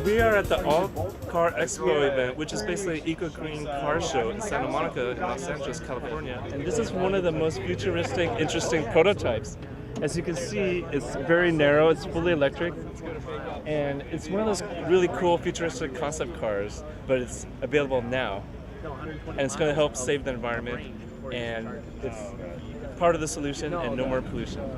We are at the All Car Expo event, which is basically an eco-green car show in Santa Monica in Los Angeles, California. And this is one of the most futuristic, interesting prototypes. As you can see, it's very narrow, it's fully electric, and it's one of those really cool futuristic concept cars, but it's available now. And it's going to help save the environment, and it's part of the solution and no more pollution.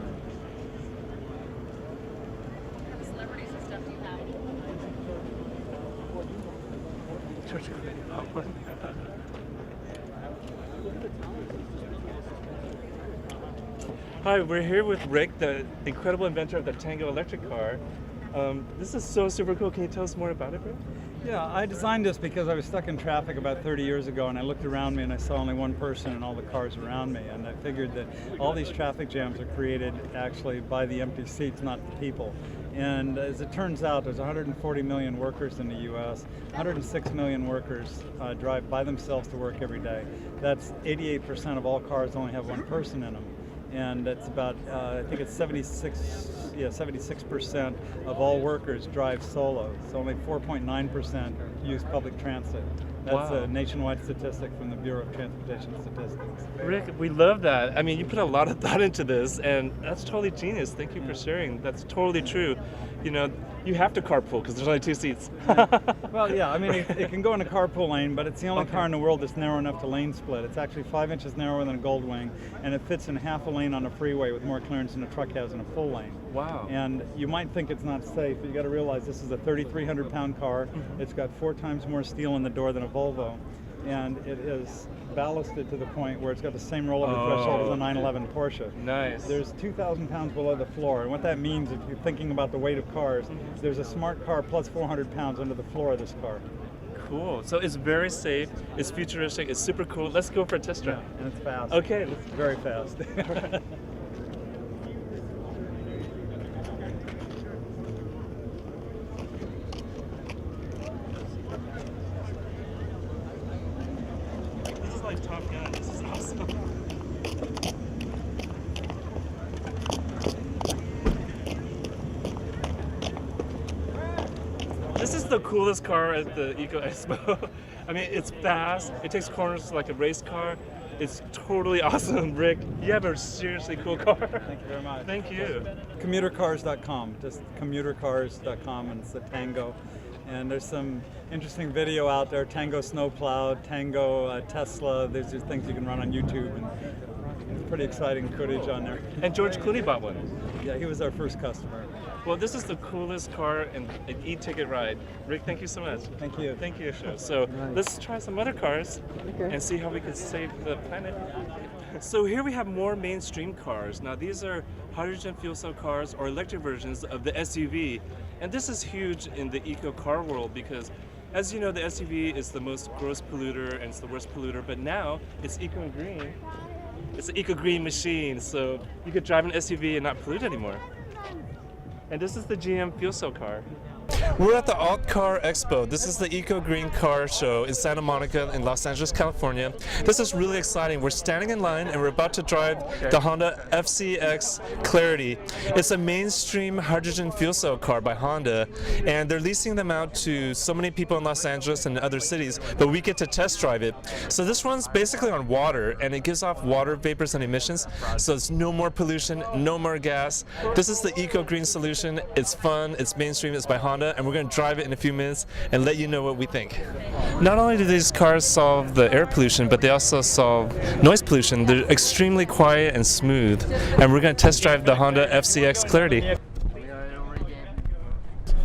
Hi, we're here with Rick, the incredible inventor of the Tango electric car. This is so super cool. Can you tell us more about it, Rick? Yeah, I designed this because I was stuck in traffic about 30 years ago, and I looked around me and I saw only one person and all the cars around me, and I figured that all these traffic jams are created actually by the empty seats, not the people. And as it turns out, there's 140 million workers in the U.S. 106 million workers drive by themselves to work every day. That's 88% of all cars only have one person in them. And it's about, I think it's 76% of all workers drive solo. So only 4.9% use public transit. That's a nationwide statistic from the Bureau of Transportation Statistics. Rick, we love that. I mean, you put a lot of thought into this, and that's totally genius. Thank you for sharing. That's totally true. You know, you have to carpool because there's only 2 seats. Well, yeah, I mean, it can go in a carpool lane, but it's the only car in the world that's narrow enough to lane split. It's actually 5 inches narrower than a Goldwing, and it fits in half a lane on a freeway with more clearance than a truck has in a full lane. Wow. And you might think it's not safe, but you got to realize this is a 3,300-pound car. It's got 4 times more steel in the door than a Volvo, and it is ballasted to the point where it's got the same rollover threshold as a 911 Porsche. Nice. There's 2,000 pounds below the floor, and what that means, if you're thinking about the weight of cars, there's a smart car plus 400 pounds under the floor of this car. Cool. So it's very safe, it's futuristic, it's super cool. Let's go for a test drive. Yeah, and it's fast. Okay. It's very fast. This is like Top Gun. This is awesome. This is the coolest car at the Eco Expo. I mean, it's fast. It takes corners like a race car. It's totally awesome, Rick. You have a seriously cool car. Thank you very much. Thank you. Commutercars.com, just commutercars.com, and it's a Tango. And there's some interesting video out there, Tango snowplow, Tango Tesla. There's just things you can run on YouTube, and it's pretty exciting footage on there. And George Clooney bought one. Yeah, he was our first customer. Well, this is the coolest car in an e-ticket ride. Rick, thank you so much. Thank you. Thank you, Sho. So let's try some other cars and see how we can save the planet. So here we have more mainstream cars. Now these are hydrogen fuel cell cars or electric versions of the SUV. And this is huge in the eco car world because, as you know, the SUV is the most gross polluter and it's the worst polluter, but now it's eco green. It's an eco green machine, so you could drive an SUV and not pollute anymore. And this is the GM fuel cell car. We're at the Alt Car Expo. This is the Eco Green Car Show in Santa Monica in Los Angeles, California. This is really exciting. We're standing in line and we're about to drive the Honda FCX Clarity. It's a mainstream hydrogen fuel cell car by Honda, and they're leasing them out to so many people in Los Angeles and other cities, but we get to test drive it. So this runs basically on water, and it gives off water vapors and emissions, so it's no more pollution, no more gas. This is the Eco Green solution. It's fun, it's mainstream, it's by Honda, and we're going to drive it in a few minutes and let you know what we think. Not only do these cars solve the air pollution, but they also solve noise pollution. They're extremely quiet and smooth, and we're going to test drive the Honda FCX Clarity.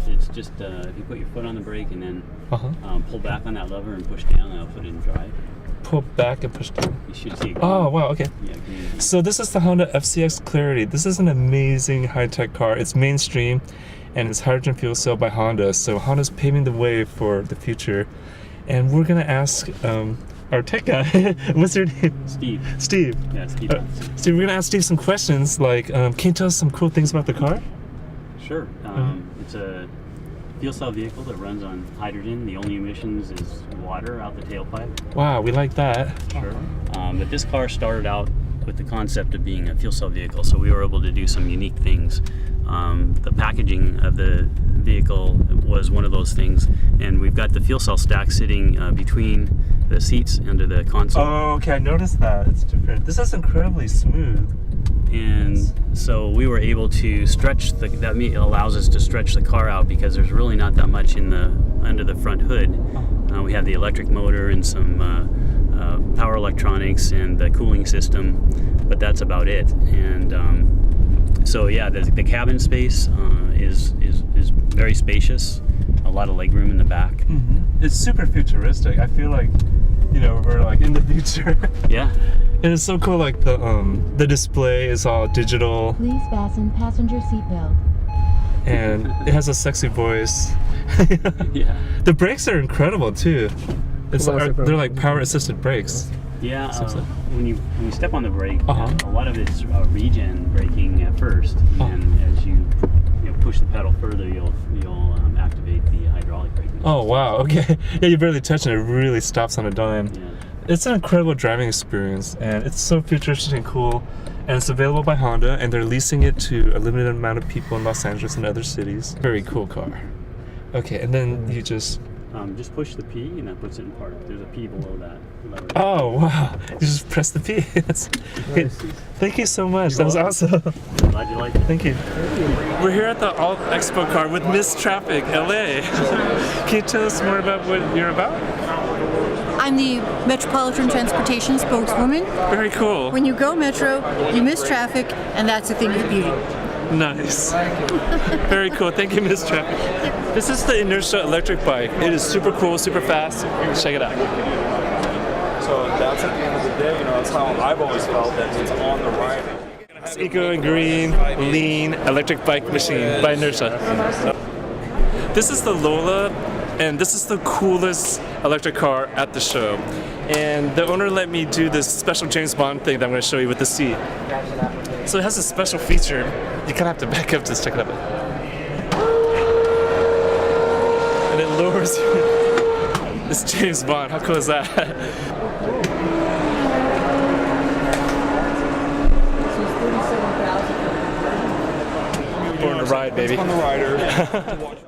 It's just if you put your foot on the brake and then pull back on that lever and push down, that'll put it in drive. Pull back and push down. You should see it. Oh, wow, okay. Yeah, so this is the Honda FCX Clarity. This is an amazing high-tech car. It's mainstream, and it's hydrogen fuel cell by Honda. So Honda's paving the way for the future. And we're gonna ask our tech guy, what's your name? Steve. Steve. Yeah, Steve. Steve, we're gonna ask Steve some questions like, can you tell us some cool things about the car? Sure. It's a fuel cell vehicle that runs on hydrogen. The only emissions is water out the tailpipe. Wow, we like that. Sure. But this car started out with the concept of being a fuel cell vehicle, so we were able to do some unique things. The packaging of the vehicle was one of those things. And we've got the fuel cell stack sitting between the seats under the console. Oh, okay, I noticed that. It's different. This is incredibly smooth. And so we were able to stretch that allows us to stretch the car out because there's really not that much under the front hood. We have the electric motor and some power electronics and the cooling system, but that's about it. And so yeah, the cabin space is very spacious. A lot of legroom in the back. Mm-hmm. It's super futuristic. I feel like, we're like in the future. Yeah. And it's so cool, like the display is all digital. Please fasten passenger seatbelt. And it has a sexy voice. Yeah. The brakes are incredible too. They're like power assisted brakes. Yeah. When you step on the brake, Uh-huh. a lot of it's regen braking at first, and as you push the pedal further, you'll activate the hydraulic braking. Oh wow, okay. Yeah, you barely touch it, it really stops on a dime. Yeah. It's an incredible driving experience, and it's so futuristic and cool. And it's available by Honda, and they're leasing it to a limited amount of people in Los Angeles and other cities. Very cool car. Okay, and then you just push the P, and that puts it in park. There's a P below that lever. Oh wow! You just press the P. Thank you so much. That was awesome. Glad you liked it. Thank you. We're here at the Alt Expo car with Miss Traffic, LA. Can you tell us more about what you're about? I'm the Metropolitan Transportation spokeswoman. Very cool. When you go Metro, you miss traffic, and that's a thing of beauty. Nice. Very cool. Thank you, Miss Traffic. This is the Inertia electric bike. It is super cool, super fast. Check it out. So that's at the end of the day, that's how I've always felt, that it's on the ride. It's eco and green, lean electric bike machine by Inertia. This is the Lola, and this is the coolest electric car at the show. And the owner let me do this special James Bond thing that I'm going to show you with the seat. So it has a special feature. You kind of have to back up to check it out. And it lowers you. It's James Bond. How cool is that? Born to ride, baby. On the rider.